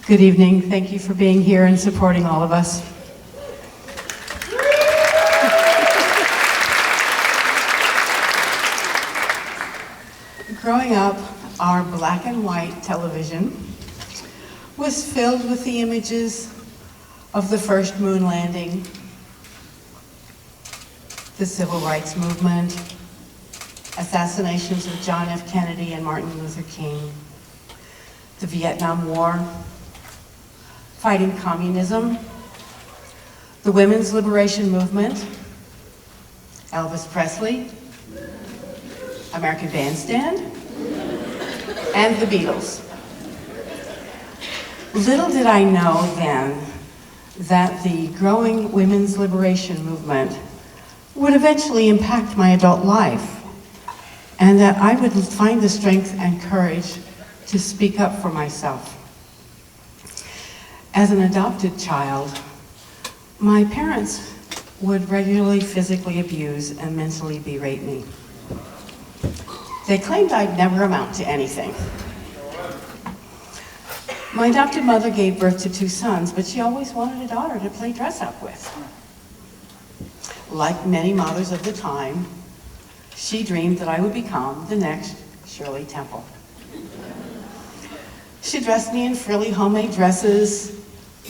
Good evening. Thank you for being here and supporting all of us. Growing up, our black and white television was filled with the images of the first moon landing, the civil rights movement, assassinations of John F. Kennedy and Martin Luther King, the Vietnam War, fighting communism, the women's liberation movement, Elvis Presley, American Bandstand, and the Beatles. Little did I know then that the growing women's liberation movement would eventually impact my adult life, and that I would find the strength and courage to speak up for myself. As an adopted child, my parents would regularly physically abuse and mentally berate me. They claimed I'd never amount to anything. My adopted mother gave birth to 2 sons, but she always wanted a daughter to play dress up with. Like many mothers of the time, she dreamed that I would become the next Shirley Temple. She dressed me in frilly homemade dresses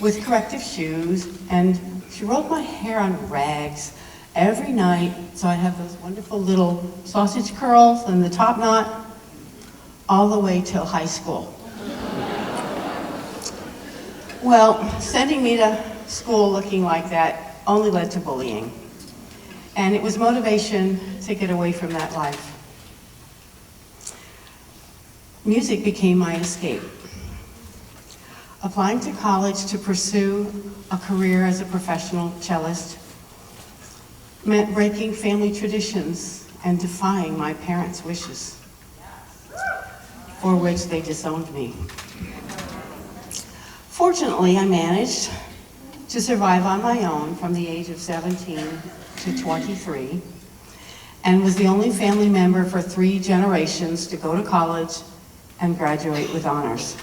with corrective shoes, and she rolled my hair on rags every night so I'd have those wonderful little sausage curls and the top knot all the way till high school. Well, sending me to school looking like that only led to bullying, and it was motivation to get away from that life. Music became my escape. Applying to college to pursue a career as a professional cellist meant breaking family traditions and defying my parents' wishes, for which they disowned me. Fortunately, I managed to survive on my own from the age of 17 to 23, and was the only family member for 3 generations to go to college and graduate with honors.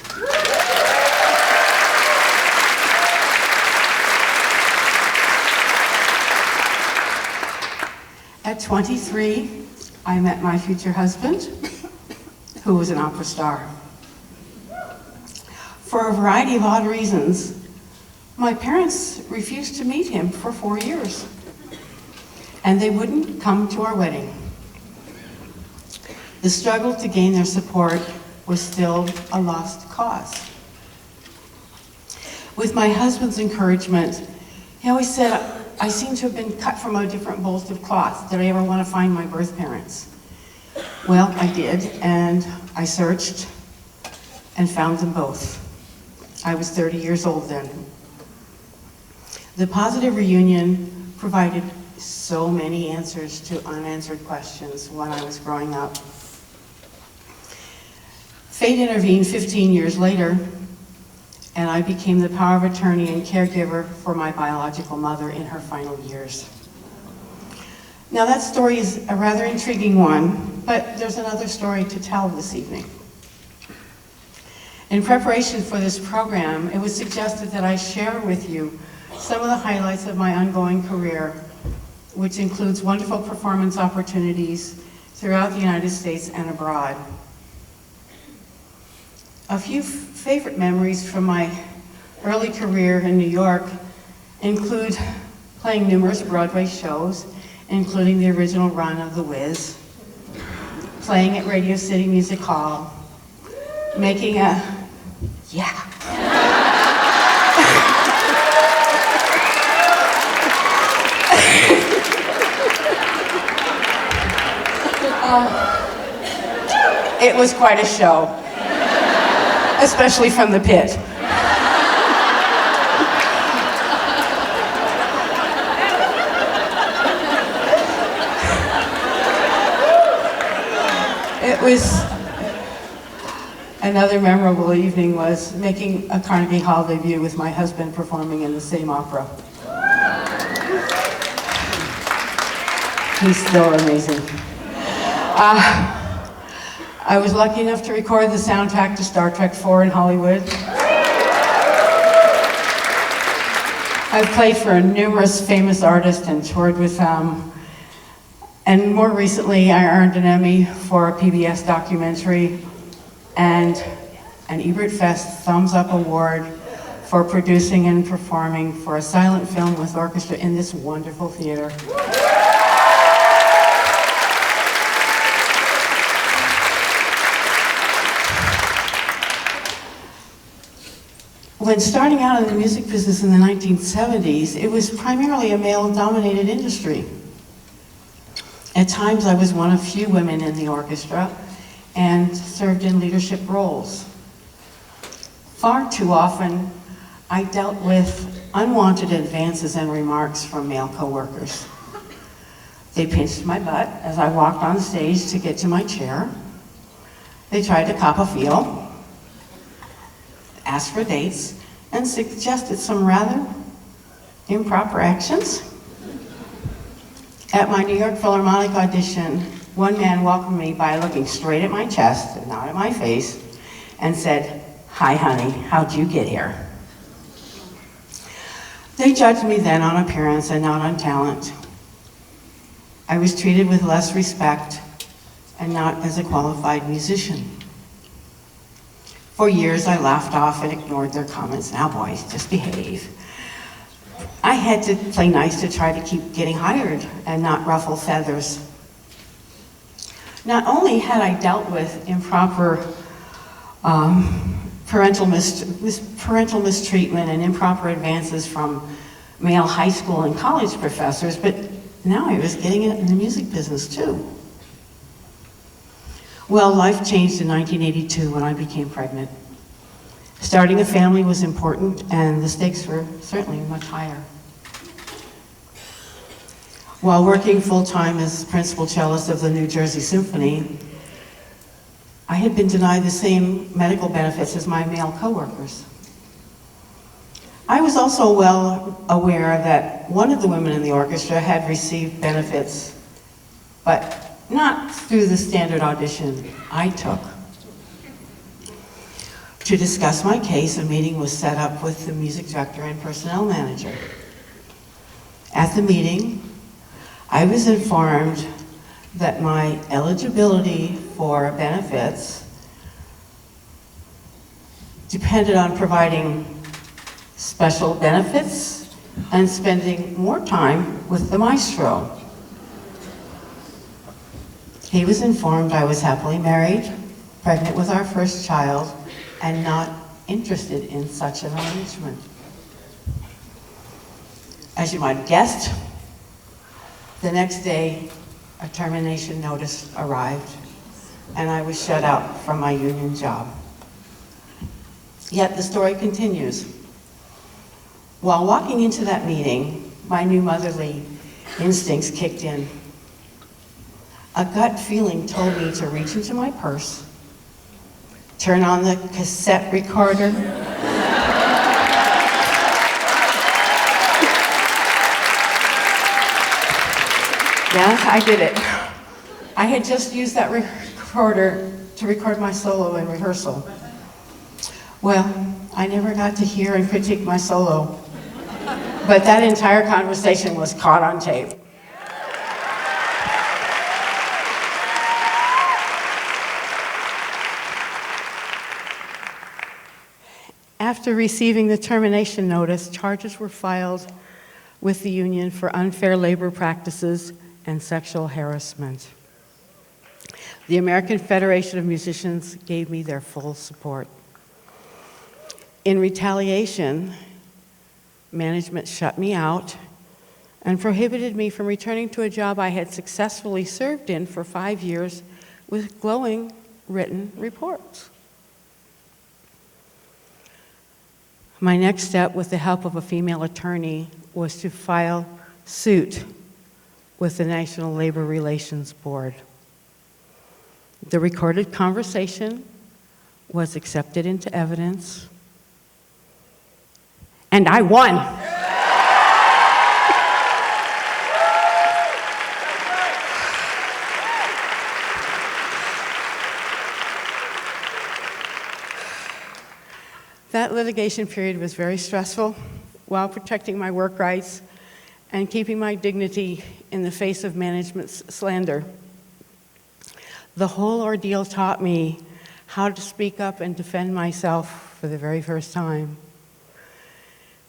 At 23, I met my future husband, who was an opera star. For a variety of odd reasons, my parents refused to meet him for 4 years, and they wouldn't come to our wedding. The struggle to gain their support was still a lost cause. With my husband's encouragement, he always said, I seem to have been cut from a different mold of cloth. Did I ever want to find my birth parents? Well, I did, and I searched and found them both. I was 30 years old then. The positive reunion provided so many answers to unanswered questions when I was growing up. Fate intervened 15 years later, and I became the power of attorney and caregiver for my biological mother in her final years. Now that story is a rather intriguing one, but there's another story to tell this evening. In preparation for this program, it was suggested that I share with you some of the highlights of my ongoing career, which includes wonderful performance opportunities throughout the United States and abroad. A few favorite memories from my early career in New York include playing numerous Broadway shows, including the original run of The Wiz, playing at Radio City Music Hall, making a, it was quite a show, especially from the pit. It was another memorable evening was making a Carnegie Hall debut with my husband performing in the same opera. He's still amazing. I was lucky enough to record the soundtrack to Star Trek IV in Hollywood. I've played for numerous famous artists and toured with them. And more recently, I earned an Emmy for a PBS documentary and an Ebert Fest Thumbs Up Award for producing and performing for a silent film with orchestra in this wonderful theater. When starting out in the music business in the 1970s, it was primarily a male-dominated industry. At times, I was one of few women in the orchestra and served in leadership roles. Far too often, I dealt with unwanted advances and remarks from male coworkers. They pinched my butt as I walked on stage to get to my chair. They tried to cop a feel, asked for dates, and suggested some rather improper actions. At my New York Philharmonic audition, one man welcomed me by looking straight at my chest and not at my face and said, "Hi, honey, how'd you get here?" They judged me then on appearance and not on talent. I was treated with less respect and not as a qualified musician. For years, I laughed off and ignored their comments. "Now, boys, just behave." I had to play nice to try to keep getting hired and not ruffle feathers. Not only had I dealt with improper parental mistreatment and improper advances from male high school and college professors, but now I was getting it in the music business too. Well, life changed in 1982 when I became pregnant. Starting a family was important, and the stakes were certainly much higher. While working full-time as principal cellist of the New Jersey Symphony, I had been denied the same medical benefits as my male coworkers. I was also well aware that one of the women in the orchestra had received benefits, but not through the standard audition I took. To discuss my case, a meeting was set up with the music director and personnel manager. At the meeting, I was informed that my eligibility for benefits depended on providing special benefits and spending more time with the maestro. He was informed I was happily married, pregnant with our first child, and not interested in such an arrangement. As you might have guessed, the next day, a termination notice arrived, and I was shut out from my union job. Yet the story continues. While walking into that meeting, my new motherly instincts kicked in. A gut feeling told me to reach into my purse, turn on the cassette recorder, yeah, I did it. I had just used that recorder to record my solo in rehearsal. Well, I never got to hear and critique my solo, but that entire conversation was caught on tape. After receiving the termination notice, charges were filed with the union for unfair labor practices and sexual harassment. The American Federation of Musicians gave me their full support. In retaliation, management shut me out and prohibited me from returning to a job I had successfully served in for 5 years with glowing written reports. My next step, with the help of a female attorney, was to file suit with the National Labor Relations Board. The recorded conversation was accepted into evidence, and I won. That litigation period was very stressful, while protecting my work rights and keeping my dignity in the face of management's slander. The whole ordeal taught me how to speak up and defend myself for the very first time.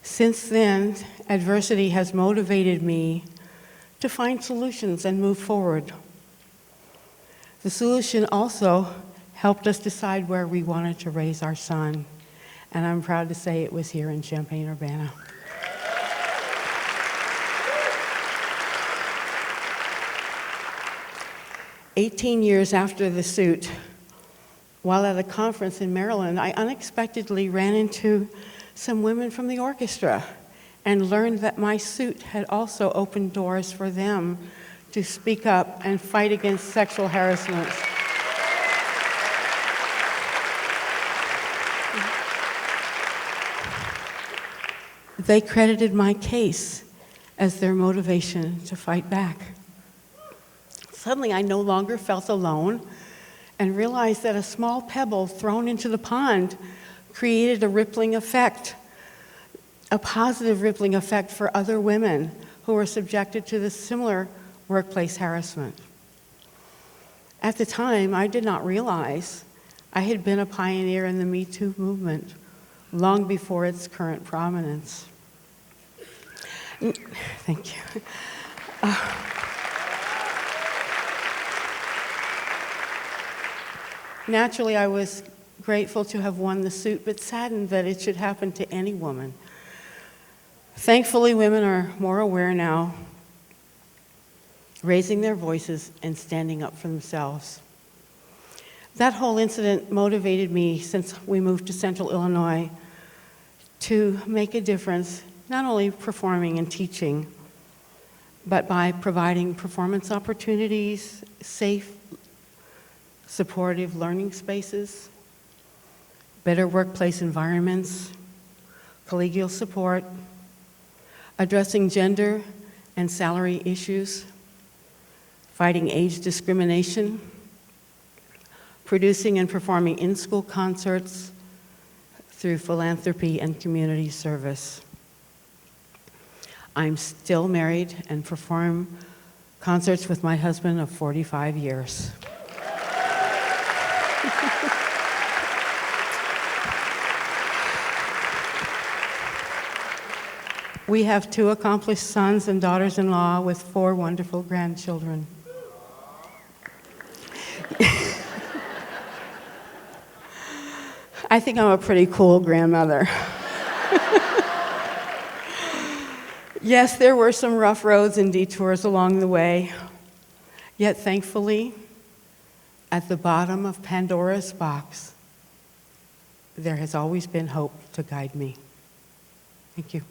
Since then, adversity has motivated me to find solutions and move forward. The solution also helped us decide where we wanted to raise our son, and I'm proud to say it was here in Champaign Urbana. "18 years after the suit, while at a conference in Maryland, I unexpectedly ran into some women from the orchestra and learned that my suit had also opened doors for them to speak up and fight against sexual harassment. They credited my case as their motivation to fight back. Suddenly, I no longer felt alone and realized that a small pebble thrown into the pond created a rippling effect, a positive rippling effect for other women who were subjected to this similar workplace harassment. At the time, I did not realize I had been a pioneer in the Me Too movement long before its current prominence. Thank you. Naturally, I was grateful to have won the suit, but saddened that it should happen to any woman. Thankfully, women are more aware now, raising their voices and standing up for themselves. That whole incident motivated me, since we moved to Central Illinois, to make a difference, not only performing and teaching, but by providing performance opportunities, safe, supportive learning spaces, better workplace environments, collegial support, addressing gender and salary issues, fighting age discrimination, producing and performing in-school concerts through philanthropy and community service. I'm still married and perform concerts with my husband of 45 years. We have 2 accomplished sons and daughters-in-law with 4 wonderful grandchildren. I think I'm a pretty cool grandmother. Yes, there were some rough roads and detours along the way, yet thankfully, at the bottom of Pandora's box, there has always been hope to guide me. Thank you.